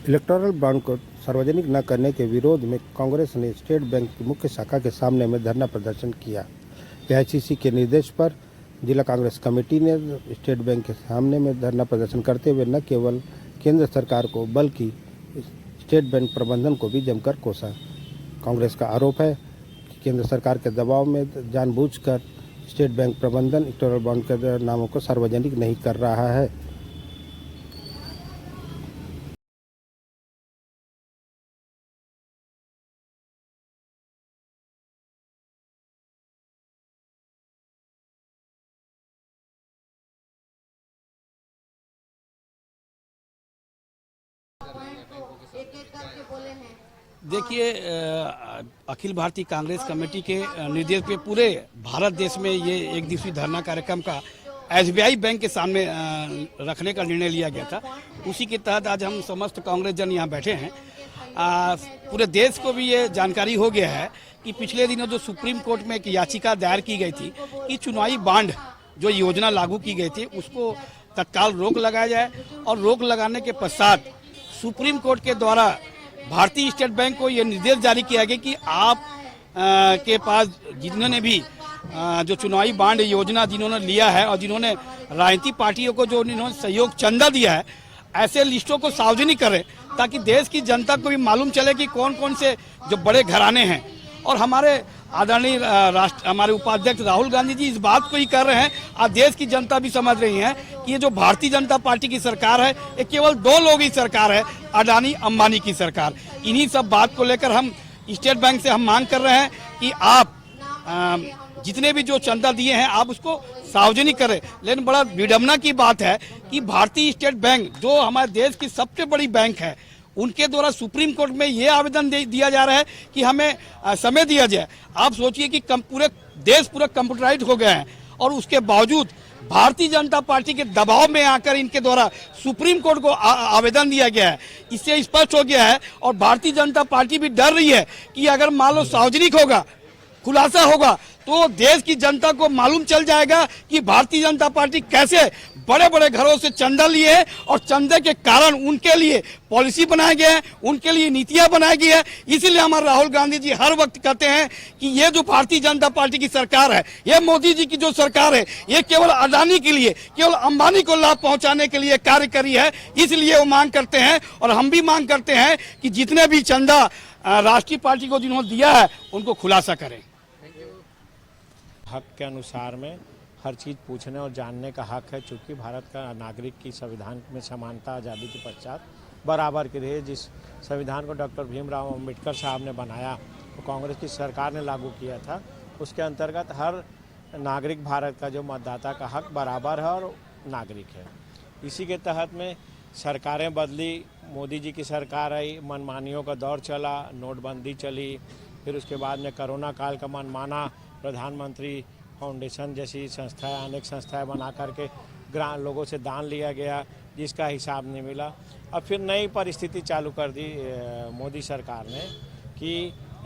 Electoral bond को सार्वजनिक न करने के विरोध में कांग्रेस ने स्टेट बैंक की मुख्य शाखा के सामने में धरना प्रदर्शन किया। एआईसीसी के निर्देश पर जिला कांग्रेस कमेटी ने स्टेट बैंक के सामने में धरना प्रदर्शन करते हुए न केवल केंद्र सरकार को बल्कि स्टेट बैंक प्रबंधन को भी जमकर कोसा। कांग्रेस का आरोप है कि केंद्र सरकार के दबाव में जानबूझकर स्टेट बैंक प्रबंधन इलेक्टोरल बॉन्ड के नामों को सार्वजनिक नहीं कर रहा है। देखिए, अखिल भारतीय कांग्रेस कमेटी के निर्देश पे पूरे भारत देश में ये एक दिवसीय धरना कार्यक्रम का एसबीआई बैंक के सामने रखने का निर्णय लिया गया था। उसी के तहत आज हम समस्त कांग्रेस जन यहाँ बैठे हैं। पूरे देश को भी ये जानकारी हो गया है कि पिछले दिनों जो सुप्रीम कोर्ट में एक याचिका दायर की गई थी कि चुनावी बांड जो योजना लागू की गई थी उसको तत्काल रोक लगाया जाए, और रोक लगाने के पश्चात सुप्रीम कोर्ट के द्वारा भारतीय स्टेट बैंक को यह निर्देश जारी किया गया कि आप के पास जिन्होंने भी जो चुनावी बांड योजना जिन्होंने लिया है और जिन्होंने राजनीतिक पार्टियों को जो इन्होंने सहयोग चंदा दिया है, ऐसे लिस्टों को सार्वजनिक करें ताकि देश की जनता को भी मालूम चले कि कौन कौन से जो बड़े घराने हैं। और हमारे आदरणीय हमारे उपाध्यक्ष राहुल गांधी जी इस बात को ही कर रहे हैं, आज देश की जनता भी समझ रही है कि ये जो भारतीय जनता पार्टी की सरकार है ये केवल दो लोग ही सरकार है, अडानी अंबानी की सरकार। इन्हीं सब बात को लेकर हम स्टेट बैंक से हम मांग कर रहे हैं कि आप जितने भी जो चंदा दिए हैं आप उसको सार्वजनिक करें। लेकिन बड़ा विडम्बना की बात है कि भारतीय स्टेट बैंक जो हमारे देश की सबसे बड़ी बैंक है, उनके द्वारा सुप्रीम कोर्ट में ये आवेदन दिया जा रहा है कि हमें समय दिया जाए। आप सोचिए कि पूरे देश पूरा कंप्यूटराइज हो गया है और उसके बावजूद भारतीय जनता पार्टी के दबाव में आकर इनके द्वारा सुप्रीम कोर्ट को आवेदन दिया गया है। इससे स्पष्ट हो गया है और भारतीय जनता पार्टी भी डर रही है कि अगर मान लो सार्वजनिक होगा, खुलासा होगा, तो देश की जनता को मालूम चल जाएगा कि भारतीय जनता पार्टी कैसे बड़े बड़े घरों से चंदा लिए है और चंदे के कारण उनके लिए पॉलिसी बनाए गए हैं, उनके लिए नीतियां बनाई गई है। इसीलिए हमारे राहुल गांधी जी हर वक्त कहते हैं कि ये जो भारतीय जनता पार्टी की सरकार है, ये मोदी जी की जो सरकार है, ये केवल अडानी के लिए, केवल अंबानी को लाभ पहुंचाने के लिए कार्य करी है। इसलिए वो मांग करते हैं और हम भी मांग करते हैं कि जितने भी चंदा राष्ट्रीय पार्टी को जिन्होंने दिया है उनको खुलासा करें। हक के अनुसार में हर चीज़ पूछने और जानने का हक है, चूँकि भारत का नागरिक की संविधान में समानता आज़ादी के पश्चात बराबर की रही। जिस संविधान को डॉक्टर भीमराव अम्बेडकर साहब ने बनाया, तो कांग्रेस की सरकार ने लागू किया था, उसके अंतर्गत हर नागरिक भारत का जो मतदाता का हक बराबर है और नागरिक है। इसी के तहत में सरकारें बदली, मोदी जी की सरकार आई, मनमानियों का दौर चला, नोटबंदी चली, फिर उसके बाद में कोरोना काल का मनमाना प्रधानमंत्री फाउंडेशन जैसी संस्थाएं, अनेक संस्थाएं बना करके लोगों से दान लिया गया जिसका हिसाब नहीं मिला। अब फिर नई परिस्थिति चालू कर दी मोदी सरकार ने कि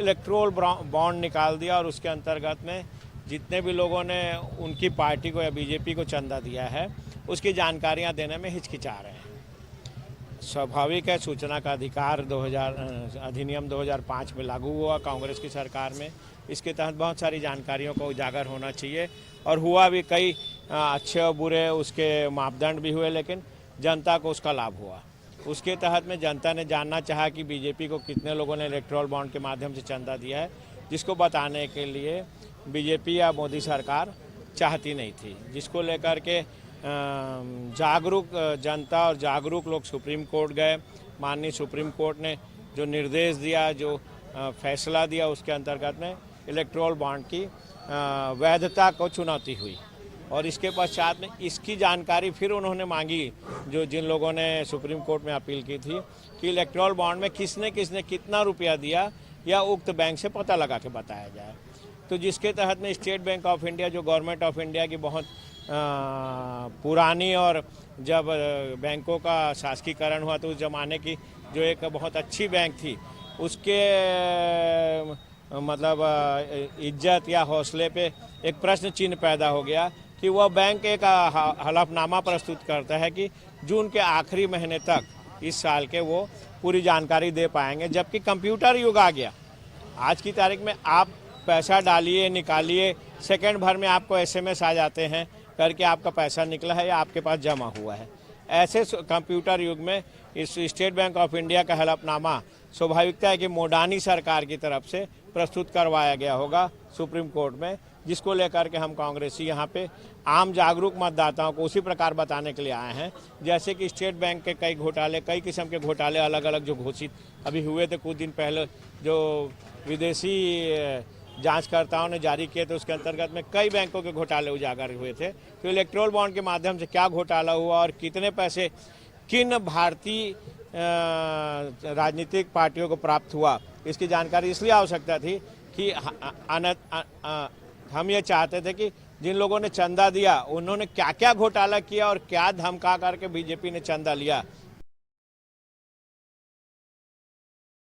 इलेक्टोरल बॉन्ड निकाल दिया और उसके अंतर्गत में जितने भी लोगों ने उनकी पार्टी को या बीजेपी को चंदा दिया है उसकी जानकारियां देने में हिचकिचा रहे हैं। स्वाभाविक है, सूचना का अधिकार अधिनियम 2005 में लागू हुआ कांग्रेस की सरकार में। इसके तहत बहुत सारी जानकारियों को उजागर होना चाहिए और हुआ भी। कई अच्छे और बुरे उसके मापदंड भी हुए, लेकिन जनता को उसका लाभ हुआ। उसके तहत में जनता ने जानना चाहा कि बीजेपी को कितने लोगों ने इलेक्टोरल बॉन्ड के माध्यम से चंदा दिया है, जिसको बताने के लिए बीजेपी या मोदी सरकार चाहती नहीं थी, जिसको लेकर के जागरूक जनता और जागरूक लोग सुप्रीम कोर्ट गए। माननीय सुप्रीम कोर्ट ने जो निर्देश दिया, जो फैसला दिया, उसके अंतर्गत में इलेक्टोरल बॉन्ड की वैधता को चुनौती हुई और इसके पश्चात में इसकी जानकारी फिर उन्होंने मांगी, जो जिन लोगों ने सुप्रीम कोर्ट में अपील की थी, कि इलेक्टोरल बॉन्ड में किसने किसने कितना रुपया दिया या उक्त बैंक से पता लगा के बताया जाए। तो जिसके तहत में स्टेट बैंक ऑफ इंडिया, जो गवर्नमेंट ऑफ इंडिया की बहुत पुरानी और जब बैंकों का शासकीकरण हुआ तो उस ज़माने की जो एक बहुत अच्छी बैंक थी, उसके मतलब इज्जत या हौसले पे एक प्रश्न चिन्ह पैदा हो गया कि वह बैंक एक हलफनामा प्रस्तुत करता है कि जून के आखिरी महीने तक इस साल के वो पूरी जानकारी दे पाएंगे। जबकि कंप्यूटर युग आ गया, आज की तारीख में आप पैसा डालिए निकालिए, सेकंड भर में आपको एसएमएस आ जाते हैं करके आपका पैसा निकला है या आपके पास जमा हुआ है। ऐसे कंप्यूटर युग में इस स्टेट बैंक ऑफ इंडिया का हलफनामा स्वाभाविकता है कि मोडानी सरकार की तरफ से प्रस्तुत करवाया गया होगा सुप्रीम कोर्ट में, जिसको लेकर के हम कांग्रेसी यहाँ पे आम जागरूक मतदाताओं को उसी प्रकार बताने के लिए आए हैं। जैसे कि स्टेट बैंक के कई घोटाले, कई किस्म के घोटाले अलग अलग जो घोषित अभी हुए थे कुछ दिन पहले, जो विदेशी जांचकर्ताओं ने जारी किए थे, उसके अंतर्गत में कई बैंकों के घोटाले उजागर हुए थे। तो इलेक्ट्रोल बॉन्ड के माध्यम से क्या घोटाला हुआ और कितने पैसे किन भारतीय राजनीतिक पार्टियों को प्राप्त हुआ, इसकी जानकारी इसलिए आवश्यकता थी कि हम ये चाहते थे कि जिन लोगों ने चंदा दिया उन्होंने क्या क्या घोटाला किया और क्या धमका करके बीजेपी ने चंदा लिया,